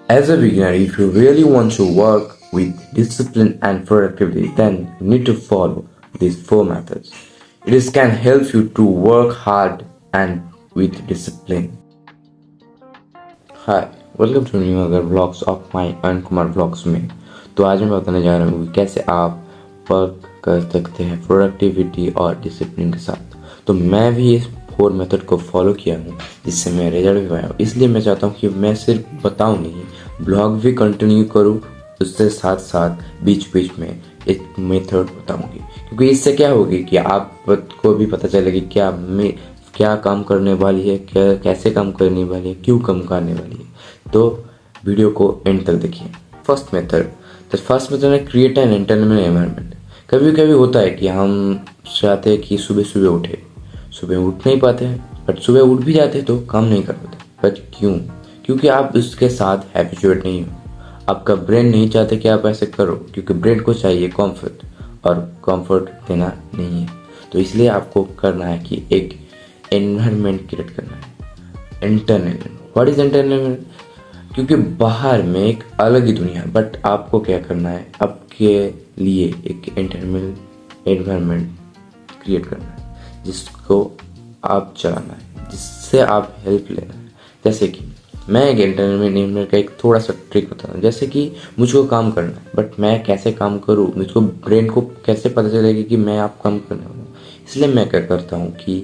As a beginner, if you really want to work with discipline and productivity, then you need to follow these four methods. Can help you to work hard and with discipline. Hi, welcome to new अगर blogs of my अन Kumar blogs में। तो आज मैं बताने जा रहा हूँ कैसे आप वर्क कर सकते हैं प्रोडक्टिविटी और डिसिप्लिन के साथ। तो मैं भी इस फोर मेथड को फॉलो किया हूँ जिससे मैं रिजल्ट भी पाया हूँ। इसलिए मैं चाहता हूँ कि मैं सिर्फ बताऊँ नहीं, ब्लॉग भी कंटिन्यू करूँ, उससे साथ साथ बीच बीच में एक मेथड बताऊँगी। क्योंकि इससे क्या होगी कि आपको भी पता चलेगी क्या काम करने वाली है, क्या कैसे काम करने वाली है, क्यों काम करने वाली है। तो वीडियो को एंड तक देखिए। फर्स्ट मेथड है क्रिएट एन एंटरटेनमेंट एनवायरनमेंट। कभी कभी होता है कि हम चाहते हैं कि सुबह उठ नहीं पाते हैं, बट सुबह उठ भी जाते हैं तो काम नहीं कर पाते। बट क्यों? क्योंकि आप उसके साथ हैबिचुएट नहीं हो। आपका ब्रेन नहीं चाहते कि आप ऐसे करो, क्योंकि ब्रेन को चाहिए कंफर्ट, और कंफर्ट देना नहीं है। तो इसलिए आपको करना है कि एक एनवायरनमेंट क्रिएट करना है। Entertainment, what is entertainment? क्योंकि बाहर में एक अलग ही दुनिया है, बट आपको क्या करना है, आपके लिए एक एनवायरनमेंट क्रिएट करना है जिसको आप चलाना है, जिससे आप हेल्प लेना है। जैसे कि मैं एक एंटरटेनमेंट का एक थोड़ा सा ट्रिक बताता हूँ। जैसे कि मुझको काम करना है, बट मैं कैसे काम करूँ, मुझको ब्रेन को कैसे पता चलेगा कि मैं आप काम करने वाला हूँ। इसलिए मैं क्या करता हूँ कि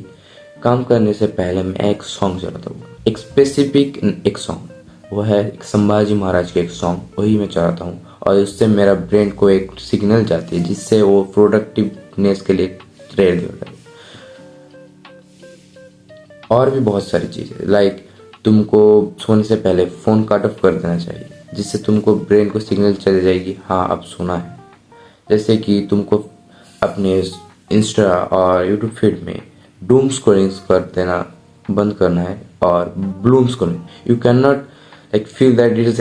काम करने से पहले मैं एक सॉन्ग चलाता हूँ, एक स्पेसिफिक एक सॉन्ग, वो है एक संभाजी महाराज के एक सॉन्ग, वही मैं चलाता हूँ। और उससे मेरा ब्रेन को एक सिग्नल जाती है जिससे वो प्रोडक्टिवनेस के लिए रेडी होता है। और भी बहुत सारी चीज़ें, लाइक तुमको सोने से पहले फ़ोन कट ऑफ कर देना चाहिए, जिससे तुमको ब्रेन को सिग्नल चली जाएगी हाँ अब सोना है। जैसे कि तुमको अपने इंस्टा और यूट्यूब फीड में डूम स्क्रॉलिंग कर देना बंद करना है, और bloom scrolling you can not like feel that it is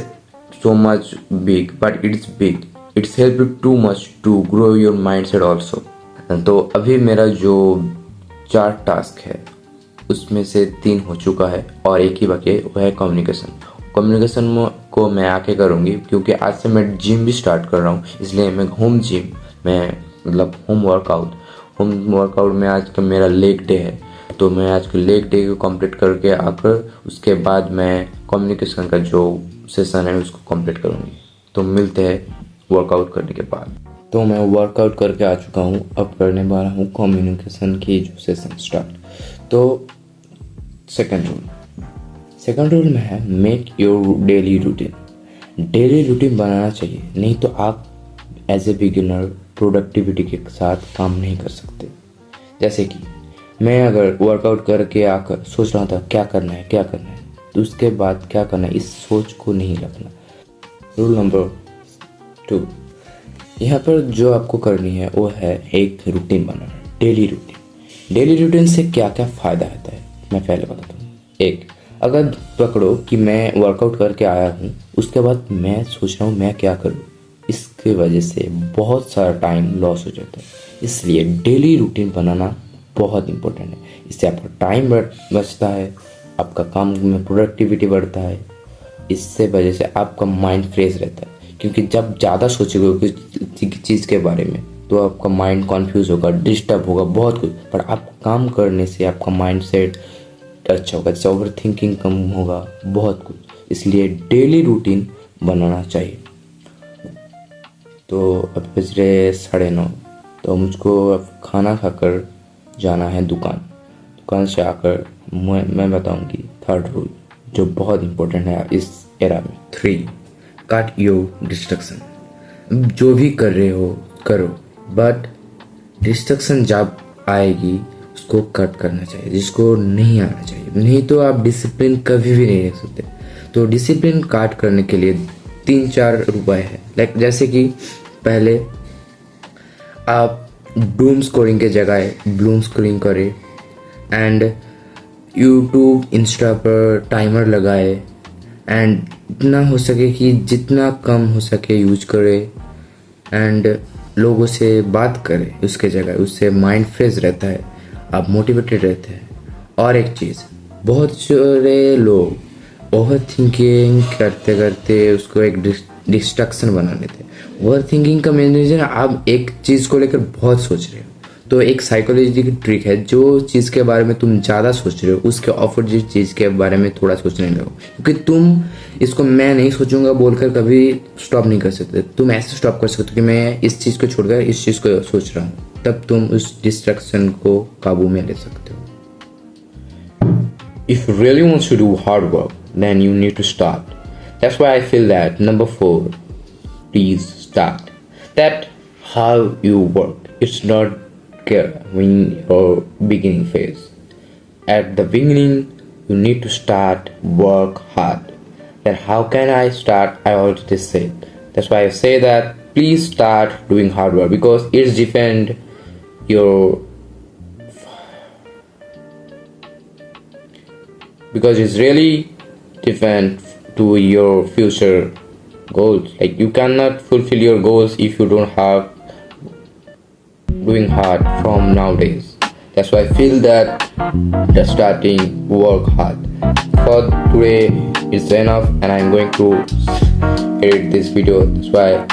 so much big, but it's big, it's help you too much to grow your mindset also. तो अभी मेरा जो 4 टास्क है उसमें से 3 हो चुका है और एक ही बाकी है, वो है कम्युनिकेशन को मैं आके करूँगी, क्योंकि आज से मैं जिम भी स्टार्ट कर रहा हूँ। इसलिए मैं होम जिम में मतलब होम वर्कआउट में आज का मेरा लेग डे है, तो मैं आज के लेग डे को कंप्लीट करके आकर उसके बाद मैं कम्युनिकेशन का जो सेशन है उसको कंप्लीट करूँगी। तो मिलते हैं वर्कआउट करने के बाद। तो मैं वर्कआउट करके आ चुका हूँ, अब करने वाला हूँ कम्युनिकेशन की जो सेशन स्टार्ट। तो सेकंड रूल में है मेक योर डेली रूटीन बनाना चाहिए, नहीं तो आप एज ए बिगिनर प्रोडक्टिविटी के साथ काम नहीं कर सकते। जैसे कि मैं अगर वर्कआउट करके आकर सोच रहा था क्या करना है, तो उसके बाद क्या करना है, इस सोच को नहीं रखना। रूल नंबर 2, यहाँ पर जो आपको करनी है वो है एक रूटीन बनाना, डेली रूटीन से क्या क्या फ़ायदा होता है मैं पहले बताता हूँ। एक, अगर पकड़ो कि मैं वर्कआउट करके आया हूँ, उसके बाद मैं सोच रहा हूँ मैं क्या करूँ, इसके वजह से बहुत सारा टाइम लॉस हो जाता है। इसलिए डेली रूटीन बनाना बहुत इम्पोर्टेंट है। इससे आपका टाइम बचता है, आपका काम में प्रोडक्टिविटी बढ़ता है। इससे वजह से आपका माइंड फ्रेश रहता है, क्योंकि जब ज़्यादा सोचोगे किसी चीज़ के बारे में तो आपका माइंड कन्फ्यूज होगा, डिस्टर्ब होगा बहुत कुछ। पर आप काम करने से आपका माइंड सेट अच्छा होगा, जैसे ओवर थिंकिंग कम होगा, बहुत कुछ। इसलिए डेली रूटीन बनाना चाहिए। तो अब बज रहे 9:30, तो मुझको अब खाना खाकर जाना है दुकान से आकर मैं बताऊंगी थर्ड रूल जो बहुत इम्पोर्टेंट है इस एरा में। 3, कट योर डिस्ट्रक्शन। जो भी कर रहे हो करो, बट डिस्ट्रक्शन जब आएगी उसको कट करना चाहिए, जिसको नहीं आना चाहिए, नहीं तो आप डिसिप्लिन कभी भी नहीं रख सकते। तो डिसिप्लिन काट करने के लिए 3-4 उपाय है। लाइक जैसे कि पहले आप डूम स्कोरिंग के जगह ब्लूम स्कोरिंग करें, एंड यूट्यूब इंस्टा पर टाइमर लगाए, एंड इतना हो सके कि जितना कम हो सके यूज करें, एंड लोगों से बात करें उसके जगह, उससे माइंड फ्रेश रहता है, आप मोटिवेटेड रहते हैं। और एक चीज़, बहुत सारे लोग ओवर थिंकिंग करते करते उसको एक डिस्ट्रक्शन बना लेते हैं। ओवर थिंकिंग का मेन रीजन आप एक चीज़ को लेकर बहुत सोच रहे हो, तो एक साइकोलॉजी की ट्रिक है, जो चीज़ के बारे में तुम ज़्यादा सोच रहे हो उसके ऑपोजिट चीज़ के बारे में थोड़ा सोचने लगो, क्योंकि तुम इसको मैं नहीं सोचूंगा बोलकर कभी स्टॉप नहीं कर सकते। तुम ऐसे स्टॉप कर सकते हो कि मैं इस चीज़ को छोड़कर इस चीज़ को सोच रहा हूँ, तब तुम उस डिस्ट्रक्शन को काबू में ले सकते हो। If you really want to do hard work, then you need to start. That's why I feel that number 4, please start. That how you work. It's not when your beginning phase. At the beginning, you need to start work hard. Then how can I start? I already said. That's why I say that please start doing hard work, because it's defend your because it's really different to your future goals. Like you cannot fulfill your goals if you don't have doing hard from nowadays. That's why I feel that the starting work hard. For today it's enough, and I'm going to edit this video. That's why